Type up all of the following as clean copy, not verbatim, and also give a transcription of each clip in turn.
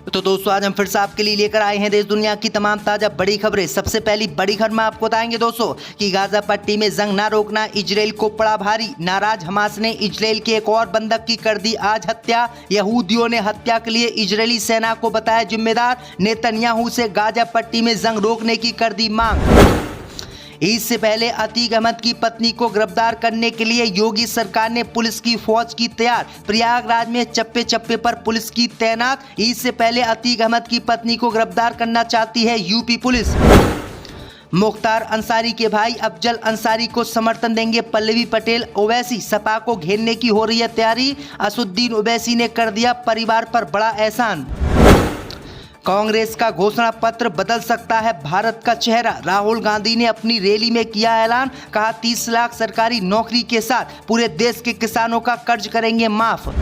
तो दोस्तों आज हम फिर से आपके लिए लेकर आए हैं देश दुनिया की तमाम ताजा बड़ी खबरें। सबसे पहली बड़ी खबर में आपको बताएंगे दोस्तों कि गाजा पट्टी में जंग ना रोकना इजराइल को पड़ा भारी। नाराज हमास ने इजराइल के एक और बंधक की कर दी आज हत्या। यहूदियों ने हत्या के लिए इजरायली सेना को बताया जिम्मेदार। नेतन्याहू से गाजा पट्टी में जंग रोकने की कर दी मांग। ईद से पहले अतीक अहमद की पत्नी को गिरफ्तार करने के लिए योगी सरकार ने पुलिस की फौज की तैयार। प्रयागराज में चप्पे चप्पे पर पुलिस की तैनात। ईद से पहले अतीक अहमद की पत्नी को गिरफ्तार करना चाहती है यूपी पुलिस। मुख्तार अंसारी के भाई अफजल अंसारी को समर्थन देंगे पल्लवी पटेल। ओवैसी सपा को घेरने की हो रही है तैयारी। असदुद्दीन ओवैसी ने कर दिया परिवार पर बड़ा एहसान। कांग्रेस का घोषणा पत्र बदल सकता है भारत का चेहरा। राहुल गांधी ने अपनी रैली में किया ऐलान। कहा 30 लाख सरकारी नौकरी के साथ पूरे देश के किसानों का कर्ज करेंगे माफ।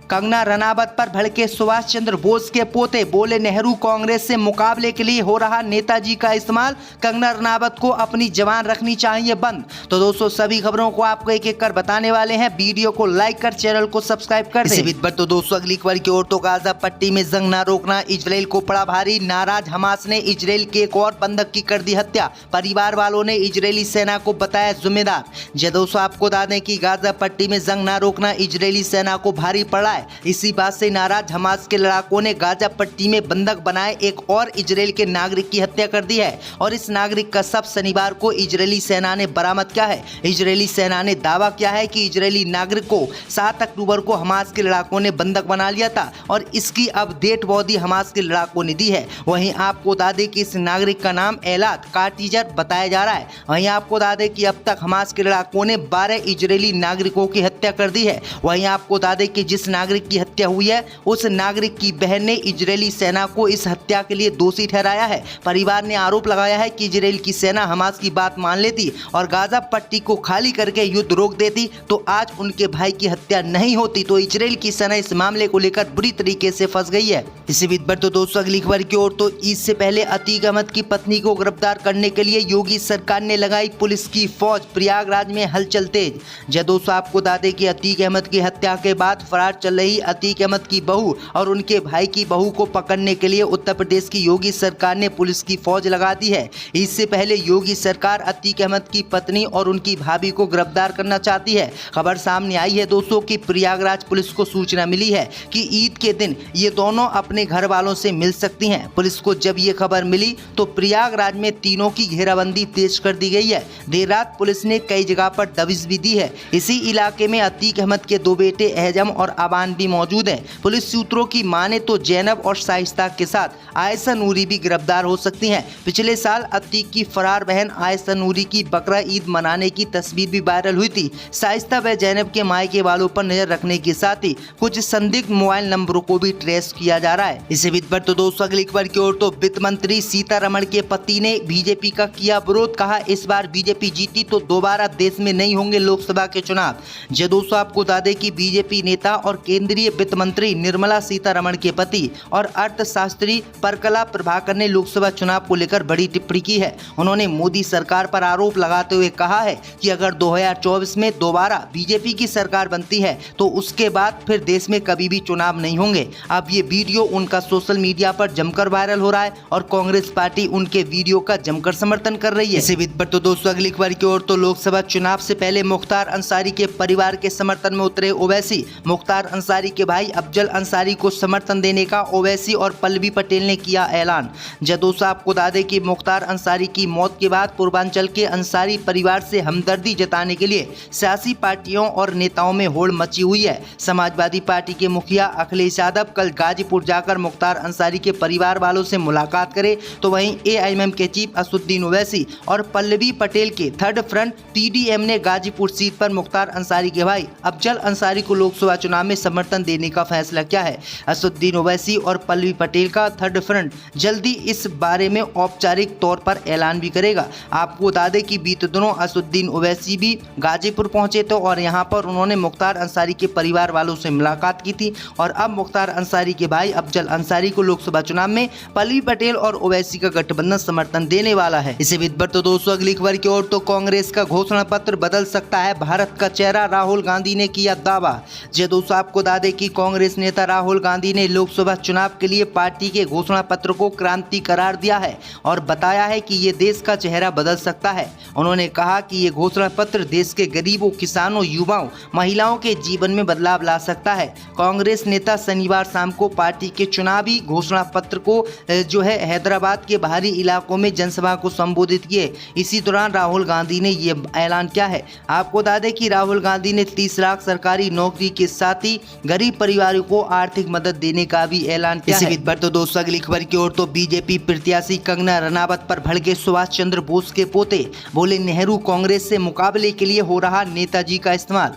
कंगना रनावत पर भड़के सुभाष चंद्र बोस के पोते। बोले नेहरू कांग्रेस से मुकाबले के लिए हो रहा नेताजी का इस्तेमाल। कंगना रनावत को अपनी जबान रखनी चाहिए बंद। तो दोस्तों सभी खबरों को आपको एक एक कर बताने वाले हैं। वीडियो को लाइक कर चैनल को सब्सक्राइब कर दें। तो दोस्तों अगली खबर की ओर तो गाजा पट्टी में जंग ना रोकना इजराइल को पड़ा भारी। नाराज हमास ने इजराइल के एक और बंधक की कर दी हत्या। परिवार वालों ने इजरायली सेना को बताया जिम्मेदार। जी दोस्तों आपको बता दें कि गाजा पट्टी में जंग ना रोकना इजरायली सेना को भारी पड़ा। इसी बात से नाराज हमास के लड़ाकों ने गाजा पट्टी में बंधक बनाए एक और इजराइल के नागरिक की हत्या कर दी है और इस नागरिक का शव शनिवार को इजरायली सेना ने बरामद किया है। इजरायली सेना ने दावा किया है कि इजरायली नागरिक को 7 अक्टूबर को हमास के लड़ाकों ने बंधक बना लिया था और इसकी अब डेट बॉडी हमास के लड़ाकों ने दी है। वहीं आपको बता दें कि इस नागरिक का नाम एलाद कार्टिजर बताया जा रहा है। वहीं आपको बता दें कि अब तक हमास के लड़ाकों ने 12 इजरायली नागरिकों की हत्या कर दी है। वहीं आपको बता दें कि जिस नागरिक की हत्या हुई है उस नागरिक की बहन ने इजरायली सेना को इस हत्या के लिए दोषी ठहराया है। परिवार ने आरोप लगाया है कि इजराइल की सेना हमास की बात मान लेती और गाजा पट्टी को खाली करके युद्ध रोक देती तो आज उनके भाई की हत्या नहीं होती। तो इजराइल की सेना इस मामले को लेकर बुरी तरीके से फंस गई है। इसी बीच पर तो दोस्तों अगली खबर की ओर तो ईद से पहले अतीक अहमद की पत्नी को गिरफ्तार करने के लिए योगी सरकार ने लगाई पुलिस की फौज। प्रयागराज में हलचल तेज। जब दोस्तों आपको बता दें कि अतीक अहमद की हत्या के बाद फरार चल रही अतीक अहमद की बहू और उनके भाई की बहू को पकड़ने के लिए उत्तर प्रदेश की योगी सरकार ने पुलिस की फौज लगा दी है। इससे पहले योगी सरकार अतीक अहमद की पत्नी और उनकी भाभी को गिरफ्तार करना चाहती है। खबर सामने आई है दोस्तों कि प्रयागराज पुलिस को सूचना मिली है कि ईद के दिन ये दोनों अपने घर वालों से मिल सकती हैं। पुलिस को जब ये खबर मिली तो प्रयागराज में तीनों की घेराबंदी तेज कर दी गई है। देर रात पुलिस ने कई जगह पर दबिश भी दी है। इसी इलाके में अतीक अहमद के 2 बेटे एहजम और अबान भी मौजूद हैं। पुलिस सूत्रों की माने तो जैनब और शाइस्ता के साथ आयशा नूरी भी गिरफ्तार हो सकती हैं। पिछले साल अतीक की फरार बहन आयशा नूरी की बकरा ईद मनाने की तस्वीर भी वायरल हुई थी। शाइस्ता व जैनब के मायके वालों पर नजर रखने के साथ ही कुछ संदिग्ध मोबाइल नंबरों को भी ट्रेस किया जा रहा है। इसी बीच पर तो दोस्तों अगली खबर की ओर तो वित्त मंत्री सीतारमण के पति ने बीजेपी का किया विरोध। कहा इस बार बीजेपी जीती तो दोबारा देश में नहीं होंगे लोकसभा के चुनाव। जो दोस्तों आपको बता दें कि बीजेपी नेता और केंद्रीय वित्त मंत्री निर्मला सीतारमण के पति और अर्थशास्त्री परकला प्रभाकर ने लोकसभा चुनाव को लेकर बड़ी टिप्पणी की है। उन्होंने मोदी सरकार पर आरोप लगाते हुए कहा है कि अगर 2024 में दोबारा बीजेपी की सरकार बनती है तो उसके बाद फिर देश में कभी भी चुनाव नहीं होंगे। अब ये वीडियो उनका सोशल मीडिया पर जमकर वायरल हो रहा है और कांग्रेस पार्टी उनके वीडियो का जमकर समर्थन कर रही है। इसी बीच पर तो दोस्तों अगली खबर की ओर तो लोकसभा चुनाव से पहले मुख्तार अंसारी के परिवार के समर्थन में उतरे ओवैसी। मुख्तार अंसारी के भाई अफजल अंसारी को समर्थन देने का ओवैसी और पल्लवी पटेल ने किया ऐलान। दोस्तों आपको बता दें कि मुख्तार अंसारी की मौत के बाद पूर्वांचल के अंसारी परिवार से हमदर्दी जताने के लिए सियासी पार्टियों और नेताओं में होड़ मची हुई है। समाजवादी पार्टी के मुखिया अखिलेश यादव कल गाजीपुर जाकर मुख्तार अंसारी के परिवार वालों से मुलाकात करे तो वहीं एआईएमएम के चीफ असदुद्दीन ओवैसी और पल्लवी पटेल के थर्ड फ्रंट टीडीएम ने गाजीपुर सीट पर मुख्तार अंसारी के भाई अफजल अंसारी को लोकसभा चुनाव में समर्थन देने का फैसला किया है। असदुद्दीन ओवैसी और पल्लवी पटेल का थर्ड फ्रंट जल्दी इस बारे में औपचारिक तौर पर ऐलान भी करेगा। आपको बता दें कि बीते दिनों असदुद्दीन ओवैसी भी गाजीपुर पहुंचे थे और यहां पर उन्होंने मुख्तार अंसारी के परिवार वालों से मुलाकात की थी और अब मुख्तार अंसारी के भाई अफजल अफजल अंसारी को लोकसभा चुनाव में पल्लवी पटेल और ओवैसी का गठबंधन समर्थन देने वाला है। इसी बीच पर तो दोस्तों अगली खबर की ओर तो कांग्रेस का घोषणा पत्र बदल सकता है भारत का चेहरा, राहुल गांधी ने किया दावा। जी दोस्तों आपको बता दें कि कांग्रेस नेता राहुल गांधी ने लोकसभा चुनाव के लिए पार्टी के घोषणा पत्र को क्रांति करार दिया है और बताया है कि ये देश का चेहरा बदल सकता है। उन्होंने कहा कि ये घोषणा पत्र देश के गरीबों, किसानों, युवाओं, महिलाओं के जीवन में बदलाव ला सकता है। कांग्रेस नेता शनिवार शाम को पार्टी के चुनावी घोषणा पत्र को हैदराबाद के बाहरी इलाकों में जनसभा को संबोधित किए। इसी दौरान राहुल गांधी ने ये ऐलान किया है। आपको बता दें कि राहुल गांधी ने 30 लाख सरकारी नौकरी के साथ ही गरीब परिवारों को आर्थिक मदद देने का भी ऐलान किया है। इसी पर तो दोस्तों अगली खबर की ओर तो बीजेपी प्रत्याशी कंगना रनावत पर भड़के सुभाष चंद्र बोस के पोते, बोले नेहरू कांग्रेस से मुकाबले के लिए हो रहा नेताजी का इस्तेमाल।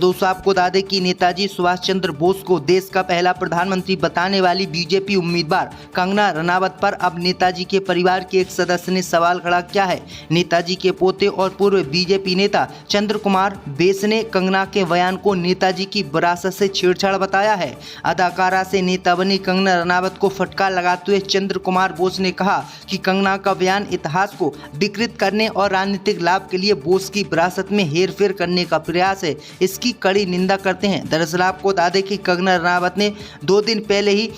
दोस्तों आपको बता दें कि नेताजी सुभाष चंद्र बोस को देश का पहला प्रधानमंत्री बताने वाली बीजेपी उम्मीदवार कंगना रनावत पर अब नेताजी के परिवार के एक सदस्य ने सवाल खड़ा किया है। नेताजी के पोते और पूर्व बीजेपी नेता चंद्र कुमार बेस ने कंगना के बयान को नेताजी की विरासत से छेड़छाड़ बताया है। अदाकारा से नेता बनी कंगना रनावत को फटकार लगाते हुए चंद्र कुमार बोस ने कहा कि कंगना का बयान इतिहास को विकृत करने और राजनीतिक लाभ के लिए बोस की विरासत में हेरफेर करने का प्रयास है। इसकी कड़ी निंदा करते हैं। दरअसल आपको बता दें कि कंगना रनावत ने 2 दिन पहले ही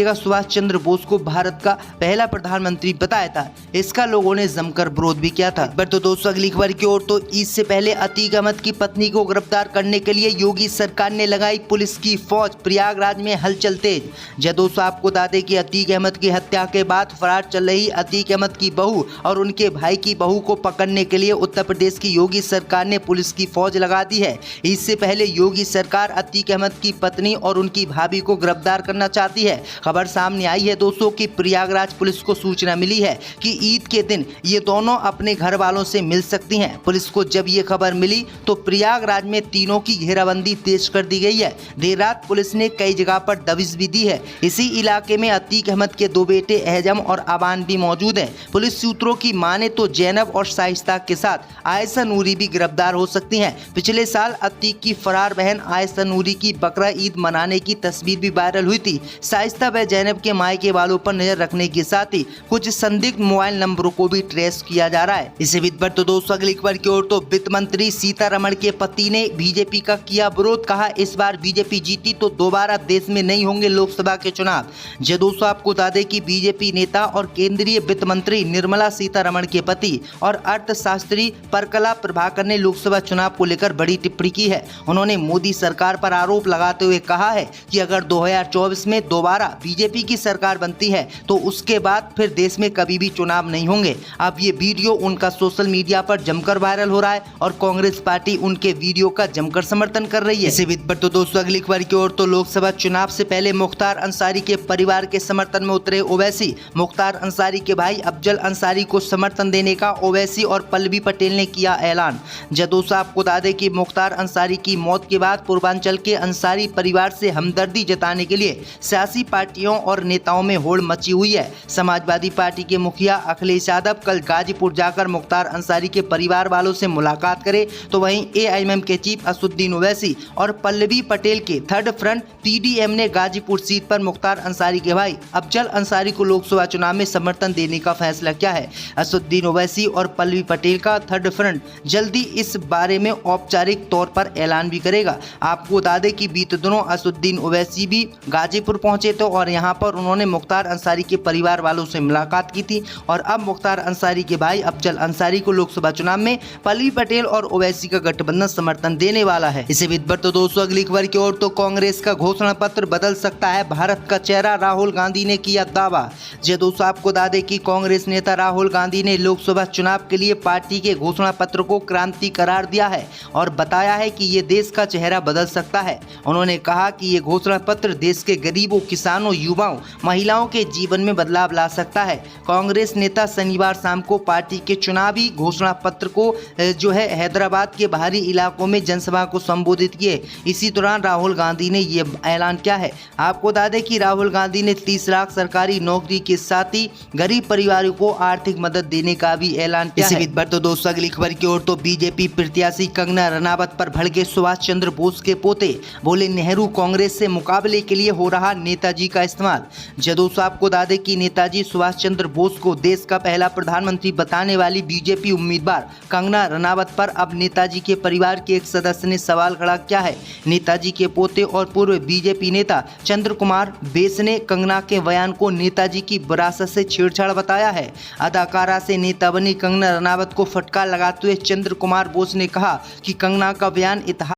सुभाष चंद्र बोस को भारत का पहला प्रधानमंत्री बताया था। इसका लोगों ने जमकर विरोध भी किया था। पर तो दोस्तों अगली खबर की ओर तो ईद से पहले अतीक अहमद की पत्नी को गिरफ्तार करने के लिए योगी सरकार ने लगाई पुलिस की फौज, प्रयागराज में हलचल तेज। दोस्तों आपको बता दें कि अतीक अहमद की हत्या के बाद फरार चल रही अतीक अहमद की बहू और उनके भाई की बहू को पकड़ने के लिए उत्तर प्रदेश की योगी सरकार ने पुलिस की फौज लगा दी है। इससे पहले योगी सरकार अतीक अहमद की पत्नी और उनकी भाभी को गिरफ्तार करना चाहती है। खबर सामने आई है दोस्तों कि प्रयागराज पुलिस को सूचना मिली है कि ईद के दिन ये दोनों अपने घर वालों से मिल सकती हैं। पुलिस को जब ये खबर मिली तो प्रयागराज में तीनों की घेराबंदी तेज कर दी गई है। देर रात पुलिस ने कई जगह पर दबिश भी दी है। इसी इलाके में अतीक अहमद के 2 बेटे एहजम और अबान भी मौजूद हैं। पुलिस सूत्रों की माने तो जैनब और शाइस्ता के साथ आयशा नूरी भी गिरफ्तार हो सकती हैं। पिछले साल अतीक की फरार बहन आयशा नूरी की बकरा ईद मनाने की तस्वीर भी वायरल हुई थी। शाइस्ता व जैनब के मायके वालों पर नजर रखने के साथ ही कुछ संदिग्ध मोबाइल नंबरों को भी ट्रेस किया जा रहा है। इसी बीच पर तो दोस्तों अगली खबर की ओर तो वित्त मंत्री सीतारमण के पति ने बीजेपी का किया विरोध, कहा इस बार बीजेपी जीती तो दोबारा देश में नहीं होंगे लोकसभा के चुनाव। दोस्तों आपको बता दें कि बीजेपी नेता और केंद्रीय वित्त मंत्री निर्मला सीतारमण के पति और अर्थशास्त्री परकला प्रभाकर ने लोकसभा चुनाव को लेकर बड़ी टिप्पणी की है। उन्होंने मोदी सरकार पर आरोप लगाते हुए कहा है कि अगर 2024 में दोबारा बीजेपी की सरकार बनती है तो उसके बाद फिर देश में कभी भी चुनाव नहीं होंगे। अब ये वीडियो उनका सोशल मीडिया पर जमकर वायरल हो रहा है और कांग्रेस पार्टी उनके वीडियो का जमकर समर्थन कर रही है। इसी बीच पर तो दोस्तों अगली खबर की ओर तो लोकसभा चुनाव से पहले मुख्तार अंसारी के परिवार के समर्थन में उतरे ओवैसी। मुख्तार अंसारी के भाई अफजल अंसारी को समर्थन देने का ओवैसी और पल्लवी पटेल ने किया ऐलान। दोस्तों आपको बता दें कि मुख्तार अंसारी की मौत के बाद पूर्वांचल के अंसारी परिवार से हमदर्दी जताने के लिए सियासी पार्टियों और नेताओं में होड़ मची हुई है। समाजवादी पार्टी के मुखिया अखिलेश यादव कल गाजीपुर जाकर मुख्तार अंसारी के परिवार वालों से मुलाकात करे तो वहीं एआईएमएम के चीफ असदुद्दीन ओवैसी और पल्लवी पटेल के थर्ड फ्रंट पीडीएम ने गाजीपुर सीट पर मुख्तार अंसारी के भाई अफजल अंसारी को लोकसभा चुनाव में समर्थन देने का फैसला किया है। असदुद्दीन ओवैसी और पल्लवी पटेल का थर्ड फ्रंट जल्दी इस बारे में औपचारिक तौर पर ऐलान भी करेगा। आपको बता दें कि बीते दिनों असदुद्दीन ओवैसी भी गाजीपुर पहुंचे थे और यहां पर उन्होंने मुख्तार अंसारी के परिवार वालों से मुलाकात की थी और अब मुख्तार अंसारी के भाई अफजल अंसारी को लोकसभा चुनाव में पल्लवी पटेल और ओवैसी का गठबंधन समर्थन देने वाला है। इसी बीच पर तो दोस्तों अगली खबर की ओर तो कांग्रेस का घोषणा पत्र बदल सकता है भारत का चेहरा, राहुल गांधी ने किया दावा। दोस्तों आपको बता दें कि कांग्रेस नेता राहुल गांधी ने लोकसभा चुनाव के लिए पार्टी के घोषणा पत्र को क्रांति करार दिया है और बताया है कि ये देश का चेहरा बदल सकता है। उन्होंने कहा कि ये घोषणा पत्र देश के गरीबों, किसानों, युवाओं, महिलाओं के जीवन में बदलाव ला सकता है। कांग्रेस नेता शनिवार शाम को पार्टी के चुनावी घोषणा पत्र को हैदराबाद के बाहरी इलाकों में जनसभा को संबोधित किए। इसी दौरान राहुल गांधी ने ये ऐलान किया है। आपको बता दें कि राहुल गांधी ने 30 लाख सरकारी नौकरी के साथ ही गरीब परिवारों को आर्थिक मदद देने का भी ऐलान किया है। इसी बीच तो दोस्तों अगली खबर की ओर तो बीजेपी प्रत्याशी कंगना रनावत पर भड़के सुभाष चंद्र बोस के पोते, बोले नेहरू कांग्रेस से से मुकाबले के लिए हो रहा नेताजी का इस्तेमाल। जदोस आपको बता दें कि नेताजी सुभाष चंद्र बोस को देश का पहला प्रधानमंत्री बताने वाली बीजेपी उम्मीदवार कंगना रनावत पर अब नेताजी के परिवार के एक सदस्य ने सवाल खड़ा किया है। नेताजी के पोते और पूर्व बीजेपी नेता चंद्र कुमार बेस ने कंगना के बयान को नेताजी की विरासत से छेड़छाड़ बताया है। अदाकारा से नेता बनी कंगना रनावत को फटकार लगाते हुए चंद्र कुमार बोस ने कहा कि कंगना का बयान इतिहास